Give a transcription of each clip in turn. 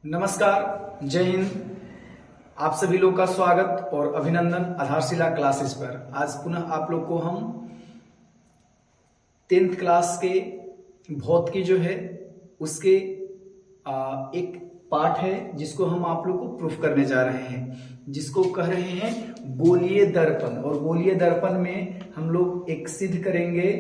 नमस्कार, जय हिंद। आप सभी लोग का स्वागत और अभिनंदन आधारशिला क्लासेस पर। आज पुनः आप लोग को हम 10th क्लास के भौतिकी जो है उसके एक पार्ट है जिसको हम आप लोग को प्रूफ करने जा रहे हैं, जिसको कह रहे हैं गोलीय दर्पण। और गोलीय दर्पण में हम लोग एक सिद्ध करेंगे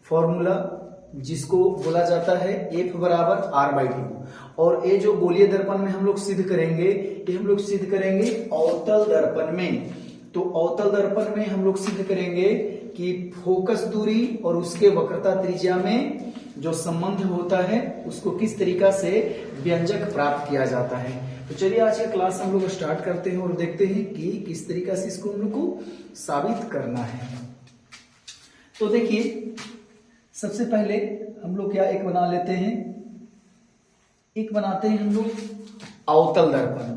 फॉर्मूला जिसको बोला जाता है F बराबर R/2। और ये जो गोलीय दर्पण में हम लोग सिद्ध करेंगे, ये हम लोग सिद्ध करेंगे अवतल दर्पण में। तो अवतल दर्पण में हम लोग सिद्ध करेंगे कि फोकस दूरी और उसके वक्रता त्रिज्या में जो संबंध होता है उसको किस तरीका से व्यंजक प्राप्त किया जाता है। तो चलिए आज का क्लास हम लोग स्टार्ट करते हैं और देखते हैं कि किस तरीका से इसको हम लोग को साबित करना है। तो देखिए, सबसे पहले हम लोग क्या एक बना लेते हैं, एक बनाते हैं हम लोग अवतल दर्पण।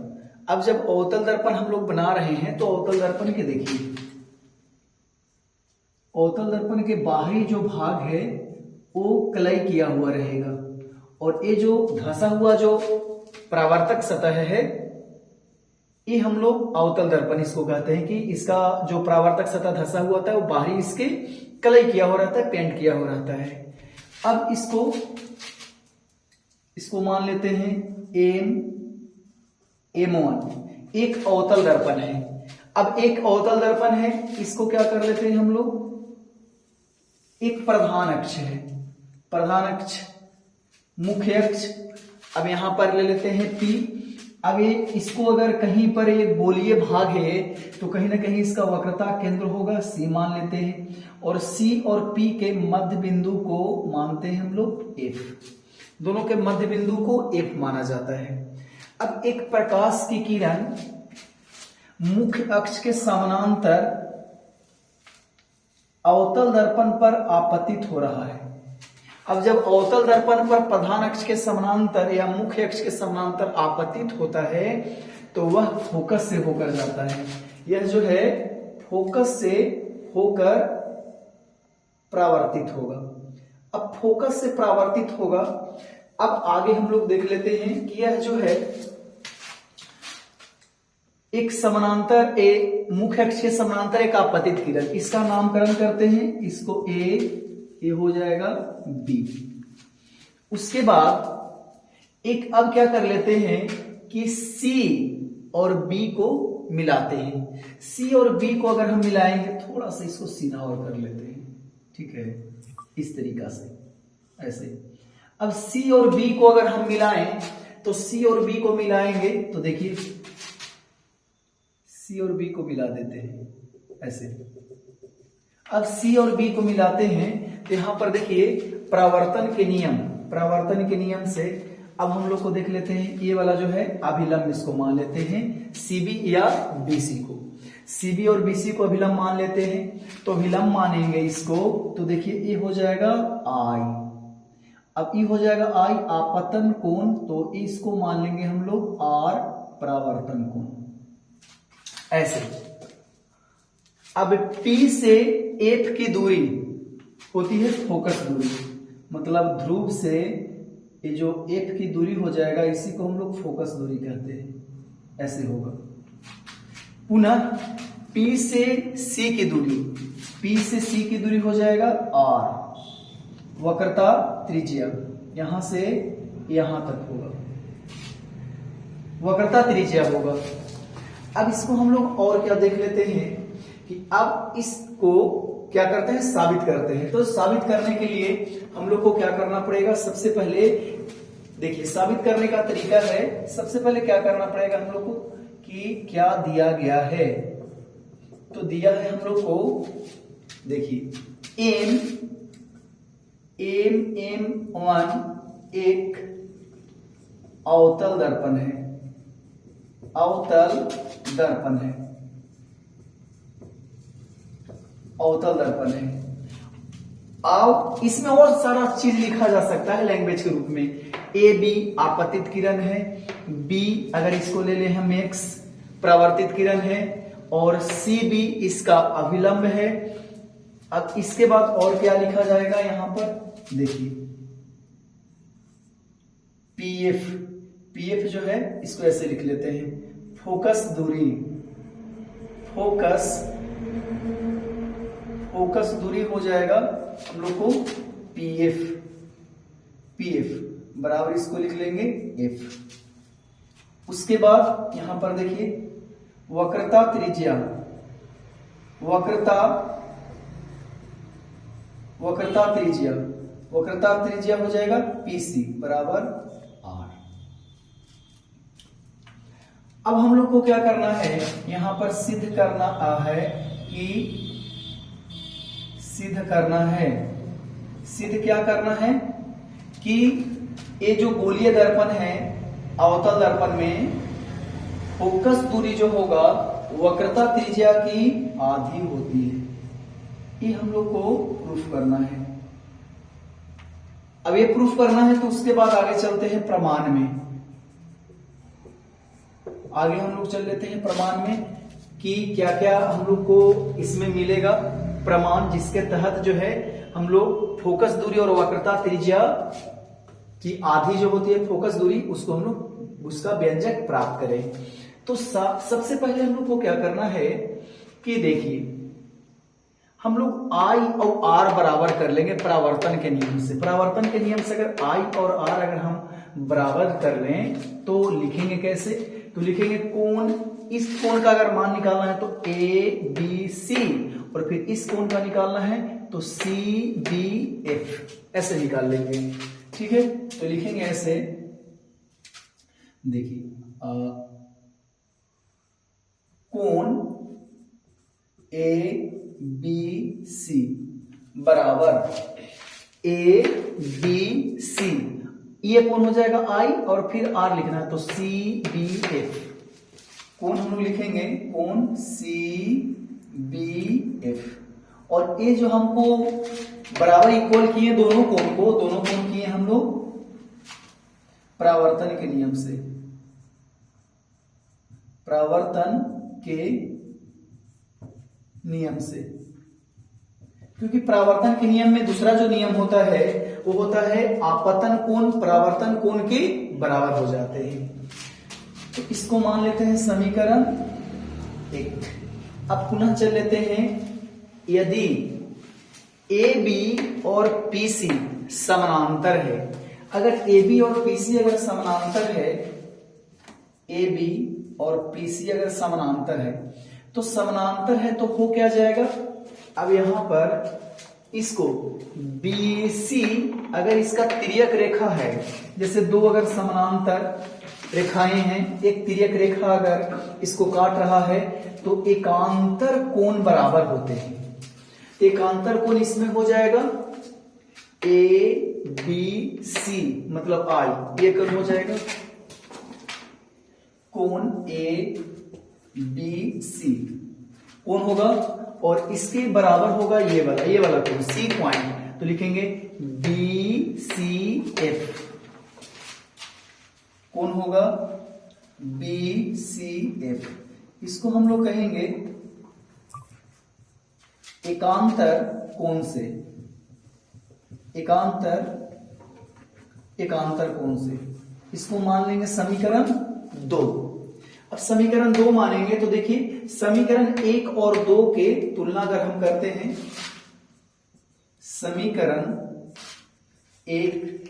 अब जब अवतल दर्पण हम लोग बना रहे हैं तो अवतल दर्पण के देखिए, अवतल दर्पण के बाहरी जो भाग है वो कलई किया हुआ रहेगा और ये जो धंसा हुआ जो परावर्तक सतह है ये हम लोग अवतल दर्पण इसको कहते हैं कि इसका जो परावर्तक सतह धंसा हुआ होता है वो बाहरी इसके कलई किया हुआ रहता है, पेंट किया हुआ रहता है। अब इसको मान लेते हैं M1 एक अवतल दर्पण है। अब एक अवतल दर्पण है, इसको क्या कर लेते हैं हम लोग, एक प्रधान अक्ष है, प्रधान अक्ष, मुख्य अक्ष। अब यहां पर ले लेते हैं P। अब ये इसको अगर कहीं पर ये गोलीय भाग है तो कहीं ना कहीं इसका वक्रता केंद्र होगा, C मान लेते हैं। और C और P के मध्य बिंदु को मानते हैं हम लोग F। दोनों के मध्य बिंदु को F माना जाता है। अब एक प्रकाश की किरण मुख्य अक्ष के समानांतर अवतल दर्पण पर आपतित हो रहा है। अब जब अवतल दर्पण पर प्रधान अक्ष के समानांतर या मुख्य अक्ष के समानांतर आपतित होता है तो वह फोकस से होकर जाता है। यह जो है फोकस से होकर परावर्तित होगा। अब फोकस से परावर्तित होगा। अब आगे हम लोग देख लेते हैं कि यह जो है एक समानांतर मुख्य अक्ष के समानांतर एक आपतित किरण, इसका नामकरण करते हैं, इसको ये हो जाएगा B। उसके बाद एक अब क्या कर लेते हैं कि C और B को मिलाते हैं। C और B को अगर हम मिलाएंगे, थोड़ा सा इसको सीधा और कर लेते हैं, ठीक है, इस तरीका से ऐसे। अब C और B को अगर हम मिलाएं तो C और B को मिलाएंगे तो देखिए C और B को मिला देते हैं ऐसे। अब C और B को मिलाते हैं तो यहां पर देखिए परावर्तन के नियम से अब हम लोग को देख लेते हैं, ये वाला जो है अभिलंब, इसको मान लेते हैं CB या BC को। CB और BC को अभिलंब मान लेते हैं, तो अभिलंब मानेंगे इसको तो देखिए ये हो जाएगा I। अब ये हो जाएगा I आपतन कोण, तो इसको मान लेंगे हम लोग R परावर्तन कोण ऐसे। अब P से F की दूरी होती है फोकस दूरी, मतलब ध्रुव से ये जो F की दूरी हो जाएगा इसी को हम लोग फोकस दूरी कहते हैं, ऐसे होगा। पुनः P से C की दूरी, P से C की दूरी हो जाएगा R, वक्रता त्रिज्या यहां से यहां तक होगा, वक्रता त्रिज्या होगा। अब इसको हम लोग और क्या देख लेते हैं कि अब इसको क्या करते हैं, साबित करते हैं। तो साबित करने के लिए हम लोग को क्या करना पड़ेगा, सबसे पहले देखिए साबित करने का तरीका है, सबसे पहले क्या करना पड़ेगा हम लोग को कि क्या दिया गया है। तो दिया है हम लोग को, देखिए M1 एक अवतल दर्पण है, अवतल दर्पण है। अब इसमें और सारा चीज लिखा जा सकता है लैंग्वेज के रूप में। AB आपतित किरण है, B अगर इसको ले लें हम X परावर्तित किरण है, और CB इसका अभिलंब है। अब इसके बाद और क्या लिखा जाएगा यहां पर, देखिए PF जो है इसको ऐसे लिख लेते हैं, फोकस दूरी, फोकस दूरी हो जाएगा हम लोग को PF बराबर इसको लिख लेंगे F। उसके बाद यहां पर देखिए वक्रता त्रिज्या, वक्रता त्रिज्या हो जाएगा PC बराबर R। अब हम लोग को क्या करना है, यहां पर सिद्ध करना है, सिद्ध क्या करना है कि ये जो गोलीय दर्पण है अवतल दर्पण में फोकस दूरी जो होगा वक्रता त्रिज्या की आधी होती है। ये हम लोग को प्रूफ करना है। अब ये प्रूफ करना है तो उसके बाद आगे चलते हैं प्रमाण में। आगे हम लोग चल लेते हैं प्रमाण में कि क्या क्या हम लोग को इसमें मिलेगा प्रमाण, जिसके तहत जो है हम लोग फोकस दूरी और वक्रता त्रिज्या की आधी जो होती है फोकस दूरी, उसको हम लोग उसका व्यंजक प्राप्त करें। तो सबसे पहले हम लोग को क्या करना है कि देखिए हम लोग I और R बराबर कर लेंगे परावर्तन के नियम से। परावर्तन के नियम से अगर I और R अगर हम बराबर कर लें तो लिखेंगे कैसे, तो लिखेंगे कोण, इस कोण का अगर मान निकालना है तो ABC, और फिर इस कोण का निकालना है तो CBF, ऐसे निकाल लेंगे। ठीक है, तो लिखेंगे ऐसे, देखिए कोण ABC बराबर ABC, ये कोण हो जाएगा I और फिर R लिखना है तो CBF। कोण हम लोग लिखेंगे कोण CBF, और ये जो हमको बराबर इक्वल किए दोनों कोण किए हम लोग परावर्तन के नियम से, क्योंकि परावर्तन के नियम में दूसरा जो नियम होता है वो होता है आपतन कोण परावर्तन कोण के बराबर हो जाते हैं। तो इसको मान लेते हैं समीकरण 1। अब पुनः चल लेते हैं, यदि AB और PC समानांतर है, अगर AB और PC अगर समानांतर है, AB और PC अगर समानांतर है तो समानांतर है तो हो क्या जाएगा, अब यहां पर इसको BC अगर इसका तिर्यक रेखा है, जैसे दो अगर समानांतर रेखाएं हैं, एक तिर्यक रेखा अगर इसको काट रहा है तो एकांतर कोण बराबर होते हैं। एकांतर कोण इसमें हो जाएगा ABC मतलब I, ये कोण हो जाएगा कोण ABC कोण होगा, और इसके बराबर होगा ये वाला कोण C पॉइंट, तो लिखेंगे BCF, कोण होगा BCF। इसको हम लोग कहेंगे एकांतर कोण से, एकांतर कोण से, इसको मान लेंगे समीकरण 2। अब समीकरण 2 मानेंगे तो देखिए समीकरण 1 और 2 के तुलना अगर हम करते हैं, समीकरण 1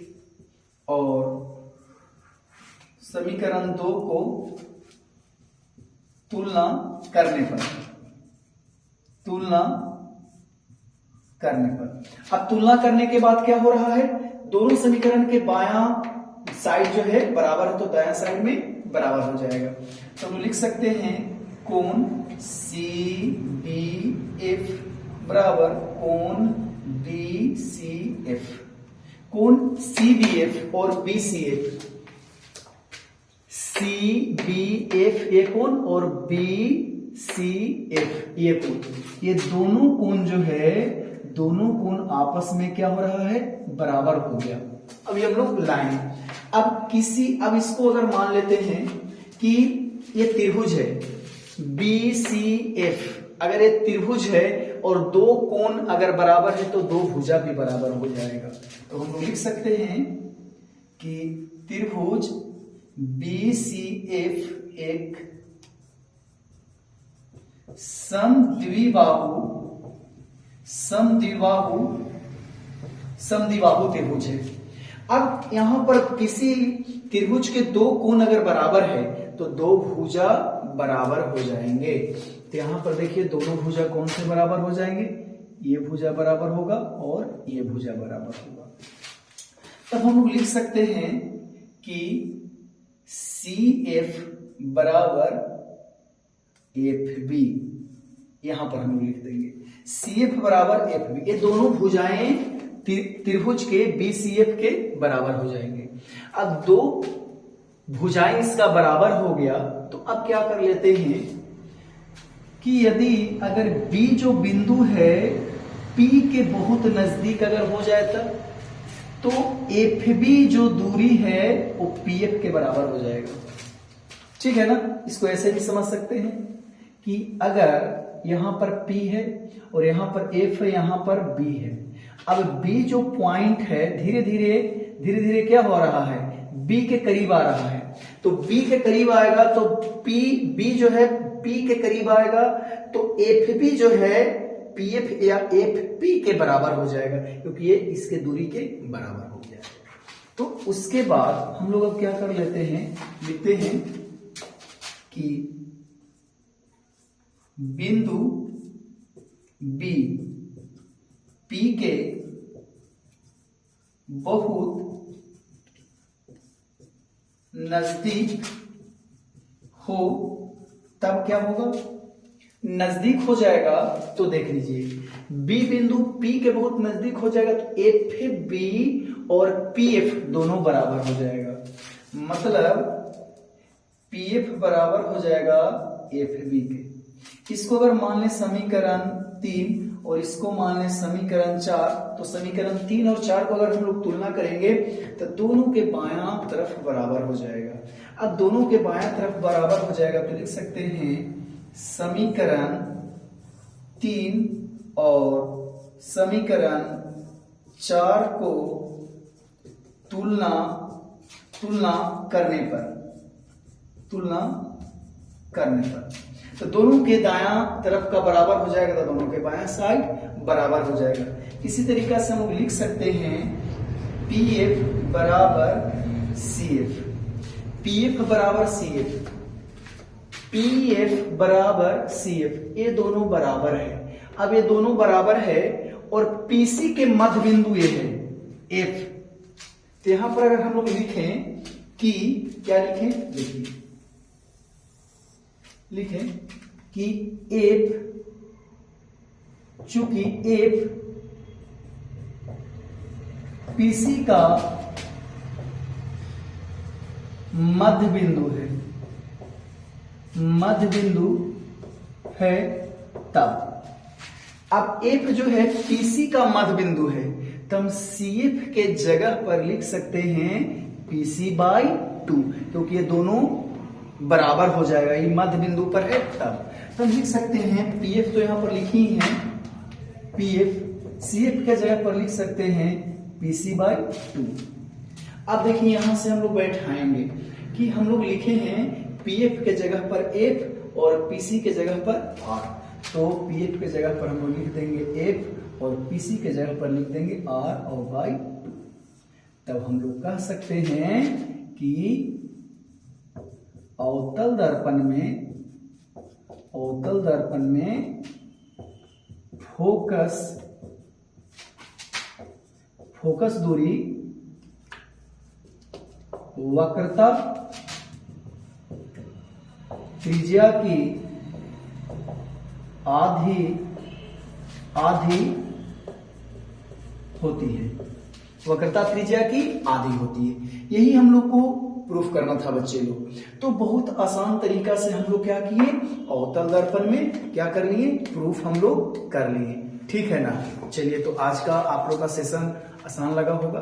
और समीकरण 2 को तुलना करने पर, अब तुलना करने के बाद क्या हो रहा है, दोनों समीकरण के बायां साइड जो है बराबर है तो दायां साइड में बराबर हो जाएगा। तो हम लिख सकते हैं कोण CBF बराबर कोण BCF। कोण CBF और BCF, CBF ये कोण और BCF ये कोण, ये दोनों कोण जो है, दोनों कोण आपस में क्या हो रहा है, बराबर हो गया। अब ये हम लोग लाइन, अब इसको अगर मान लेते हैं कि ये त्रिभुज है BCF, अगर ये त्रिभुज है और दो कोण अगर बराबर है तो दो भुजा भी बराबर हो जाएगा। तो हम लोग लिख सकते हैं कि त्रिभुज BCF एक समद्विबाहु त्रिभुज है। अब यहां पर किसी त्रिभुज के दो कोण अगर बराबर है तो दो भुजा बराबर हो जाएंगे। तो यहां पर देखिए दोनों भुजा कौन से बराबर हो जाएंगे, ये भुजा बराबर होगा और ये भुजा बराबर होगा। तब हम लोग लिख सकते हैं कि CF बराबर FB, यहां पर हम लोग लिख देंगे CF बराबर FB। ये दोनों भुजाएं त्रिभुज के BCF के बराबर हो जाएंगे। अब दो भुजाएं इसका बराबर हो गया तो अब क्या कर लेते हैं कि यदि अगर B जो बिंदु है P के बहुत नजदीक अगर हो जाए तब तो FB जो दूरी है वो PF के बराबर हो जाएगा। ठीक है ना, इसको ऐसे भी समझ सकते हैं कि अगर यहां पर P है और यहां पर F है, यहां पर B है। अब B जो पॉइंट है धीरे धीरे क्या हो रहा है, B के करीब आ रहा है। तो B के करीब आएगा तो B जो है P के करीब आएगा तो FB जो है PF या FP के बराबर हो जाएगा, क्योंकि ये इसके दूरी के बराबर हो गया। तो उसके बाद हम लोग अब क्या कर लेते हैं, लिखते हैं कि बिंदु B P के बहुत नजदीक हो, तब क्या होगा, नजदीक हो जाएगा तो देख लीजिए B बिंदु P के बहुत नजदीक हो जाएगा तो FB और PF दोनों बराबर हो जाएगा। मतलब PF बराबर हो जाएगा FB के। इसको अगर मान लें समीकरण 3 और इसको मान लें समीकरण 4, तो समीकरण 3 और 4 को अगर हम लोग तुलना करेंगे तो दोनों के बायां तरफ बराबर हो जाएगा। अब दोनों के बायां तरफ बराबर हो जाएगा तो लिख सकते हैं समीकरण 3 और समीकरण 4 को तुलना करने पर तो दोनों के दायां तरफ का बराबर हो जाएगा तो दोनों के बायां साइड बराबर हो जाएगा। इसी तरीका से हम लोग लिख सकते हैं PF बराबर CF, PF बराबर CF, PF बराबर CF, ये दोनों बराबर है। अब ये दोनों बराबर है और PC के मध्य बिंदु ये है F। तो यहां पर अगर हम लोग लिखें कि क्या लिखें, देखिए लिखें कि F, चूंकि F PC का मध्य बिंदु है तब अब F जो है PC का मध्य बिंदु है तो हम CF के जगह पर लिख सकते हैं PC/2, क्योंकि ये दोनों बराबर हो जाएगा, ये मध्य बिंदु पर है तब। तो हम लिख सकते हैं PF तो यहां पर लिखी ही है PF, CF के जगह पर लिख सकते हैं PC/2। अब देखिए यहां से हम लोग बैठाएंगे कि हम लोग लिखे हैं PF के जगह पर F और PC के जगह पर R। तो PF के जगह पर हम लोग लिख देंगे F और PC के जगह पर लिख देंगे R और by2। तब हम लोग कह सकते हैं कि अवतल दर्पण में फोकस दूरी वक्रता त्रिज्या की आधी होती है, वक्रता त्रिज्या की आधी होती है। यही हम लोग को प्रूफ करना था बच्चे लोग। तो बहुत आसान तरीका से हम लोग क्या किए, अवतल दर्पण में क्या कर लिए, प्रूफ हम लोग कर लिए। ठीक है ना। चलिए, तो आज का आप लोग का सेशन आसान लगा होगा।